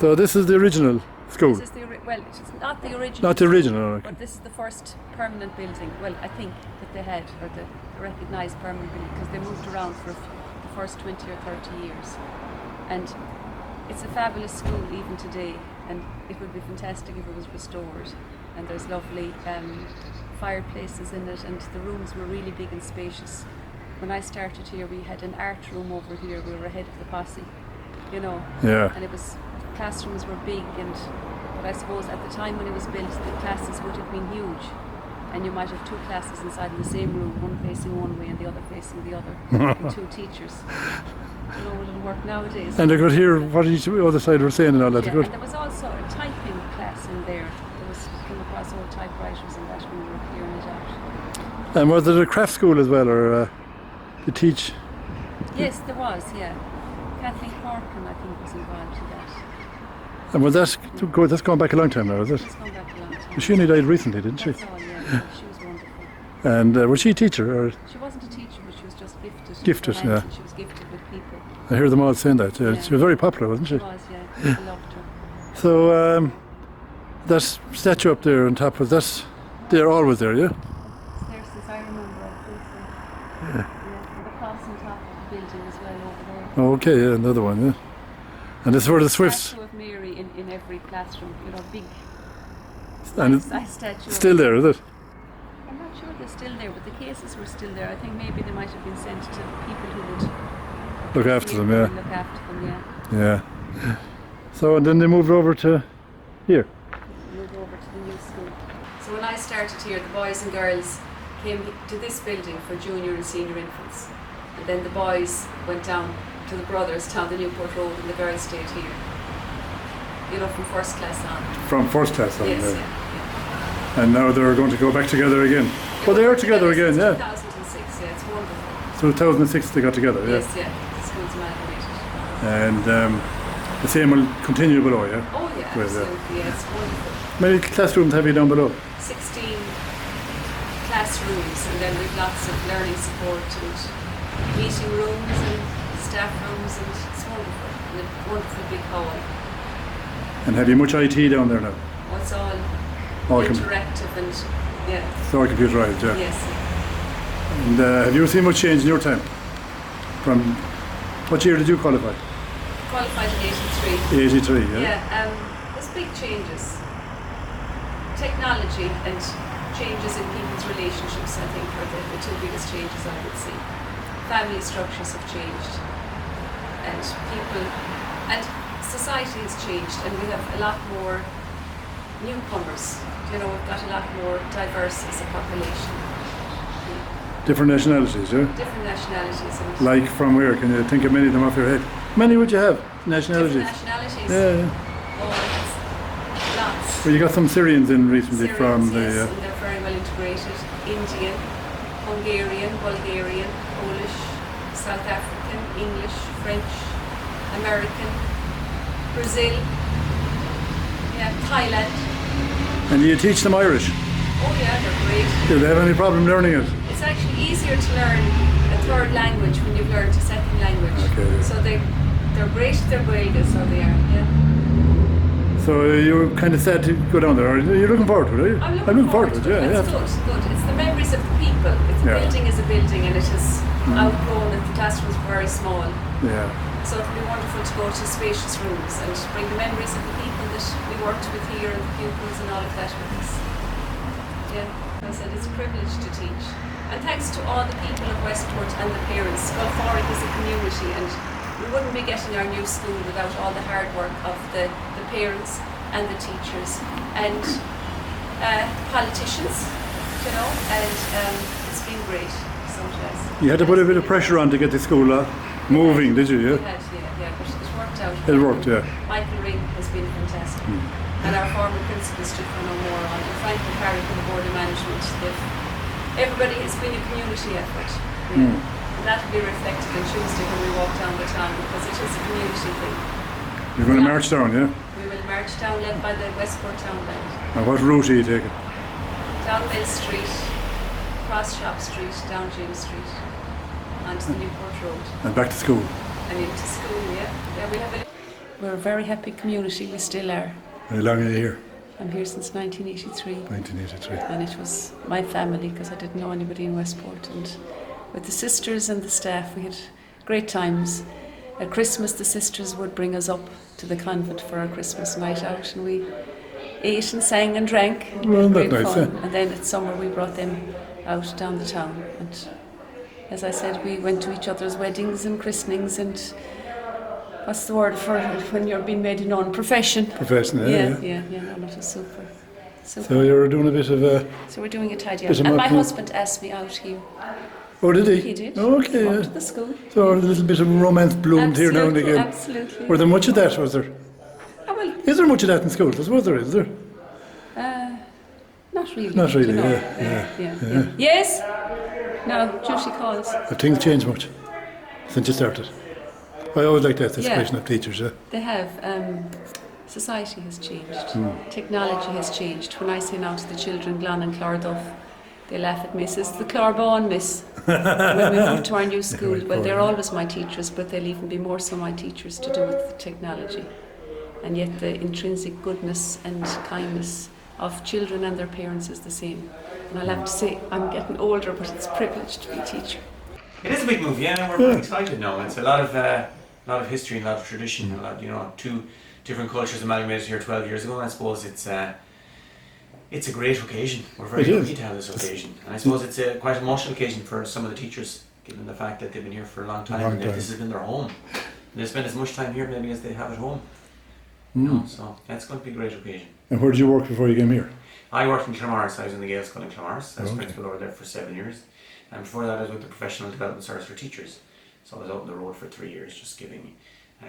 So this is the original school? This is well, it's not the original. Not the original, okay. But this is the first permanent building, well, I think, that they had, or the recognised permanent building, because they moved around for the first 20 or 30 years. And it's a fabulous school even today, and it would be fantastic if it was restored. And there's lovely fireplaces in it, and the rooms were really big and spacious. When I started here, we had an art room over here. We were ahead of the posse, you know. Yeah. And classrooms were big, but I suppose at the time when it was built, the classes would have been huge, and you might have two classes inside in the same room, one facing one way and the other facing the other, and two teachers. You know, it'll work nowadays. And I could hear what each other side were saying and all that. Yeah, Good. and there was also a typing class in there. Came across old typewriters and that when we were clearing it out. And was it a craft school as well, or to teach? Yes, there was, yeah. Kathleen Corkin, I think, was involved in that. And was that's gone back a long time now, is it? It's gone back a long time. She only died recently, didn't she? That's all, yeah. She was wonderful. And was she a teacher? Or? She wasn't a teacher, but she was just gifted. Gifted, yeah. She was gifted with people. I hear them all saying that. Yeah. She was very popular, wasn't she? She was, yeah. I loved her. So that statue up there on top, they're always there, yeah? It's there since I remember, I think so. Yeah. And the cross on top of the building as well over there. Okay, yeah, another one, yeah. And this is where the Swifts. Statue of Mary in every classroom, you know, big And size statue. Still there, is it? I'm not sure they're still there, but the cases were still there. I think maybe they might have been sent to people who would Look after them, yeah. Look after them, yeah. Yeah. So and then they moved over to here. Moved over to the new school. So when I started here, the boys and girls came to this building for junior and senior infants, and then the boys went down to the brothers down the Newport Road, and the girls stayed here. You know, from first class on. From first class on, Yes, yeah. yeah. And now they're going to go back together again. Well, they are together again, yeah. 2006, yeah, it's wonderful. So 2006 they got together, yeah. Yes, yeah. The school's amalgamated. And the same will continue below, yeah? Oh yeah, Well, absolutely, yeah, it's wonderful. How many classrooms have you down below? 16 classrooms, and then we've lots of learning support and meeting rooms and staff rooms, and it's wonderful. And a wonderful big hall. And have you much IT down there now? Oh, it's all All interactive and yeah. It's all computerised, yeah. Yes. And have you seen much change in your time? From what year did you qualify? Qualified in 83. 83, yeah. Yeah, there's big changes. Technology and changes in people's relationships, I think, are the two biggest changes I would see. Family structures have changed, and people and society has changed, and we have a lot more newcomers. You know, we've got a lot more diverse as a population. Different nationalities, yeah? Different nationalities. And Like from where? Can you think of many of them off your head? Many would you have? Nationalities? different nationalities. Yeah. Oh, it's lots. Well, you got some Syrians in recently Syrians, from the... yes, and they're very well integrated. Indian, Hungarian, Bulgarian, Polish, South African, English, French, American, Brazil, yeah, Thailand. And do you teach them Irish? Oh yeah, they're great. Do they have any problem learning it? It's actually easier to learn a third language when you've learned a second language. Okay. So they're great, they're Gaeilge, so they are, yeah. So you're kind of sad to go down there. You're looking forward to it, are you? I'm looking forward to it. yeah. It's good. It's the memories of the people. It's Yeah. building is a building, and it has outgrown, and the classrooms were very small. Yeah. So it would be wonderful to go to spacious rooms and bring the memories of the people that we worked with here, and the pupils and all of that with us. Yeah, as I said, it's a privilege to teach. And thanks to all the people of Westport and the parents. Scoil Phadraig is a community, and we wouldn't be getting our new school without all the hard work of the parents and the teachers and politicians, you know, and it's been great sometimes. You had to put a bit of pressure on to get the school moving, did you? We Yeah. had, yeah, but it worked out. It worked, yeah. Michael Ring has been fantastic. And our former principal stood for no more on. And Frank Padraig and the Board of Management. Everybody has been a community effort. Yeah. And that will be reflected on Tuesday when we walk down the town, because it is a community thing. You're going to march down, yeah? We will march down, led by the Westport Town Band. And what route are you taking? Down Mill Street, across Shop Street, down James Street, onto the Newport Road. And back to school. And into school, yeah. Yeah, we have a we're a very happy community, we still are. How long are you here? I'm here since 1983. 1983. And it was my family because I didn't know anybody in Westport. And with the sisters and the staff, we had great times. At Christmas, the sisters would bring us up to the convent for our Christmas night out, and we ate and sang and drank. And we Well, had that's great nice, fun. yeah. And then at summer, we brought them out down the town. And as I said, we went to each other's weddings and christenings and what's the word for when you're being made a nun? Profession. Professional, Yeah, yeah. no, it was super. So you're doing a bit of a... So we're doing a tidy Bit up. of And my marketing. husband asked me out here. Oh, did he? He did. Oh, okay, Up yeah. to the school. So a little bit of romance bloomed here now and again. Absolutely. Were there much of that, was there? Oh, well, Is there much of that in school? Was there, is there? not really. Not really, you know. yeah. Yes? No, duty calls. Have things changed much since you started? I always like that expression of teachers, yeah. They have. Society has changed. Hmm. Technology has changed. When I say now to the children, Glan and Clorduff, they laugh at me. Says the Clorbawn miss. When we moved to our new school, well, they're always my teachers, but they'll even be more so my teachers to do with the technology. And yet the intrinsic goodness and kindness of children and their parents is the same. And I'll have to say, I'm getting older, but it's a privilege to be a teacher. It is a big move, yeah, and we're very excited now. It's a lot of history and a lot of tradition, a lot, two different cultures amalgamated here 12 years ago. And I suppose it's a great occasion. We're very lucky to have this occasion, and I suppose it's a quite emotional occasion for some of the teachers, given the fact that they've been here for a long time and that this has been their home. And they spend as much time here maybe as they have at home. So that's going to be a great occasion. And where did you work before you came here? I worked in Clamars. I was in the Gael School in Clamars. I was principal over there for 7 years. And before that I was with the Professional Development Service for Teachers. So I was out on the road for 3 years just giving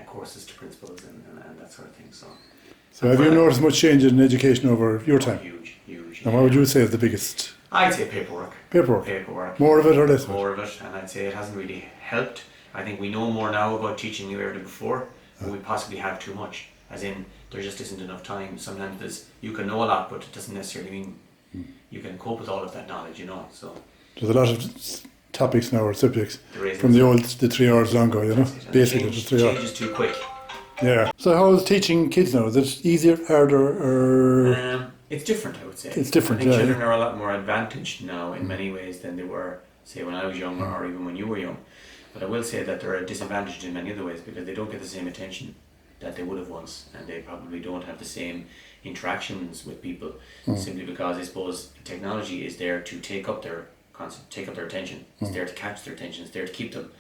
courses to principals and that sort of thing. So Have you noticed much change in education over your time? Huge. And what would you say is the biggest? I'd say paperwork. Paperwork. More of it or less of it? More of it, and I'd say it hasn't really helped. I think we know more now about teaching than we ever did before, but we possibly have too much. As in, there just isn't enough time. Sometimes you can know a lot, but it doesn't necessarily mean you can cope with all of that knowledge, So There's a lot of topics now or subjects there is from the 3 hours long ago, Basically, the 3 hours. changes too quick. Yeah. So how is teaching kids now? Is it easier, harder, or...? It's different, I would say. It's different, I think yeah, children are a lot more advantaged now in many ways than they were, say, when I was young or even when you were young. But I will say that they're disadvantaged in many other ways because they don't get the same attention that they would have once, and they probably don't have the same interactions with people simply because I suppose technology is there to take up their attention. It's there to catch their attention. It's there to keep them.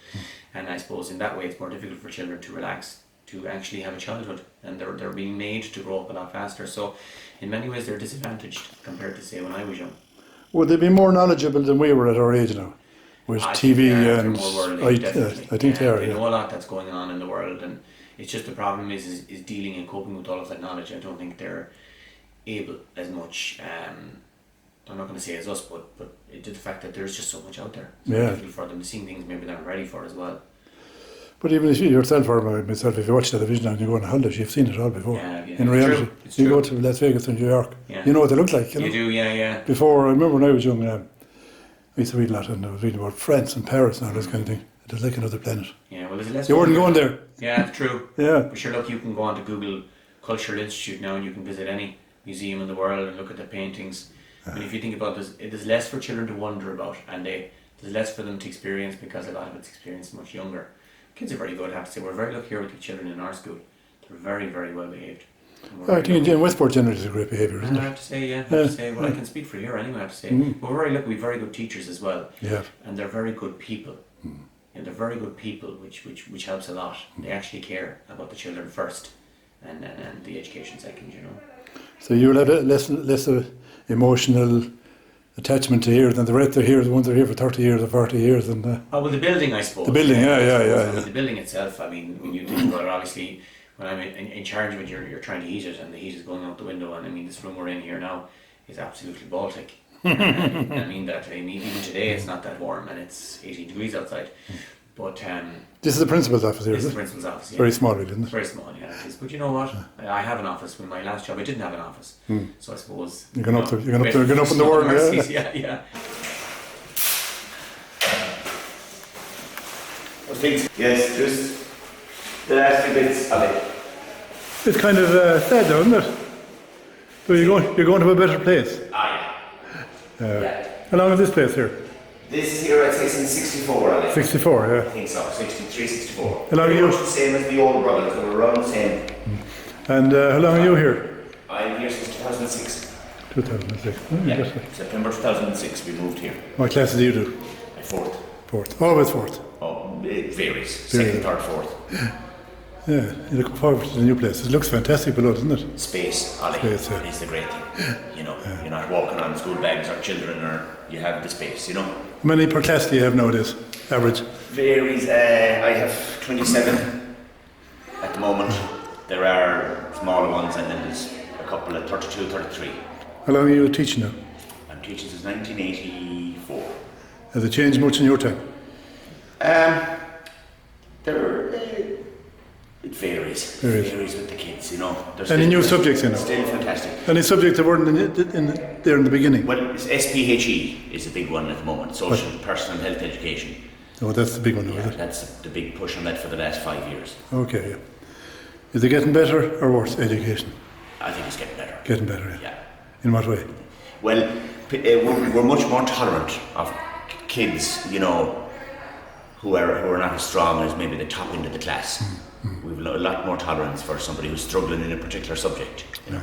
And I suppose in that way it's more difficult for children to relax, to actually have a childhood, and they're being made to grow up a lot faster. So in many ways they're disadvantaged compared to say when I was young. Would they be more knowledgeable than we were at our age now? With I TV think they're and more worldly, definitely. I think they are. They know a lot that's going on in the world, and it's just the problem is dealing and coping with all of that knowledge. I don't think they're able as much. I'm not going to say as us, but it's the fact that there's just so much out there. It's very difficult for them to see things maybe they're not ready for as well. But even if you yourself or myself, if you watch television and you go on holidays, you've seen it all before. Yeah. In reality, it's you true. go to Las Vegas or New York, you know what they look like. You do, yeah. Before, I remember when I was young, I used to read a lot, and I was reading about France and Paris and all this kind of thing. It was like another planet. Yeah, well, there's less. You weren't going there. Yeah, it's true. Yeah. But sure, look, you can go on to Google Cultural Institute now, and you can visit any museum in the world and look at the paintings. And if you think about this, it is less for children to wonder about, and there's less for them to experience because a lot of it's experienced much younger. Kids are very good, I have to say. We're very lucky here with the children in our school. They're very, very well behaved. I think in Westport generally is a great behaviour, isn't I it? have to say, I have to say. Well, I can speak for here anyway, I have to say. But we're very lucky, we have very good teachers as well. Yeah. And they're very good people. And they're very good people, which helps a lot. They actually care about the children first, and the education second, So you'll have a less emotional attachment to here than the rest of here, the ones that are here for 30 years or 40 years. And well, the building, I suppose. The building, yeah. I mean, the building itself, I mean, when you think about it, obviously, when I'm in charge of it, you're trying to heat it, and the heat is going out the window, and I mean, this room we're in here now is absolutely Baltic. I mean that. I mean, even today it's not that warm, and it's 18 degrees outside. But this is the principal's office here, this is is the it? principal's office. Yeah. Very small, really, isn't it? Very small, yeah, it is. But you know what? I have an office. With my last job, I didn't have an office, so I suppose You're going up in the world, yeah. Yes, just the last few bits of it. It's kind of sad though, isn't it? So you're going to a better place. Yeah. How long is this place here? This is here, I'd say, since 64, I think. 64, I yeah. think so, 63, 64. How long are Pretty you? much the same as the older brothers, they were around the same. And how long are you here? I'm here since 2006. 2006. Yeah, September 2006 we moved here. What classes do you do? Fourth. Fourth. Always fourth. Oh, it varies. Second, third, fourth. Yeah, you look forward to the new place. It looks fantastic below, doesn't it? Space, Ollie, Space, yeah. is the great thing. You know, you're not walking on school bags or children, or you have the space, you know. How many per class do you have nowadays? Average? Varies. I have 27 at the moment. There are smaller ones, and then there's a couple of 32, 33. How long are you teaching now? I'm teaching since 1984. Has it changed much in your time? It varies. Varies. It varies with the kids, you know. Any new subjects, you know? Still fantastic. Any subjects that weren't there in the beginning? Well, SPHE is a big one at the moment. Social, personal health education. Oh, that's the big one, Yeah, is it? that's the big push on that for the last 5 years. Okay, yeah. Is it getting better or worse, education? I think it's getting better. Getting better, yeah. Yeah. In what way? Well, we're much more tolerant of kids, you know, who are not as strong as maybe the top end of the class. We've a lot more tolerance for somebody who's struggling in a particular subject. You know?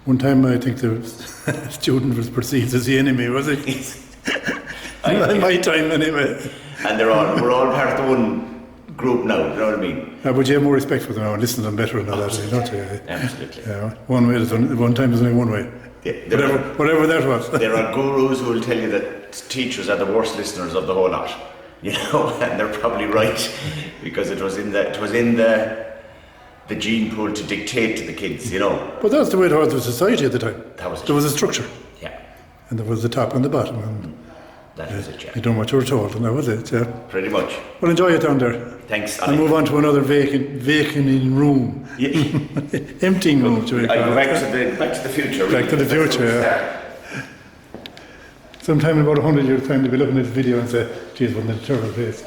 One time I think the student was perceived as the enemy, was he? In my time anyway. And we're all part of the one group now, you know what I mean? But you have more respect for them now and listen to them better and all that, don't you? Absolutely. Yeah, one way, one time there's only one way. Yeah, Whatever that was. There are gurus who will tell you that teachers are the worst listeners of the whole lot, you know, and they're probably right, because it was in the gene pool to dictate to the kids, you know. But that's the way it was with society at the time. That was it. There was a structure, Yeah, and there was the top and the bottom, and that was it, yeah. you done what you were told, and that was it, yeah. Pretty much. Well, enjoy it down there. Thanks, And Ali. move on to another vacating room. Yeah. Emptying room, to I go back to the future. Back to the That's where future, we yeah. start. Sometime in about 100 years' time, they'll be looking at this video and say, geez, wasn't it a terrible place?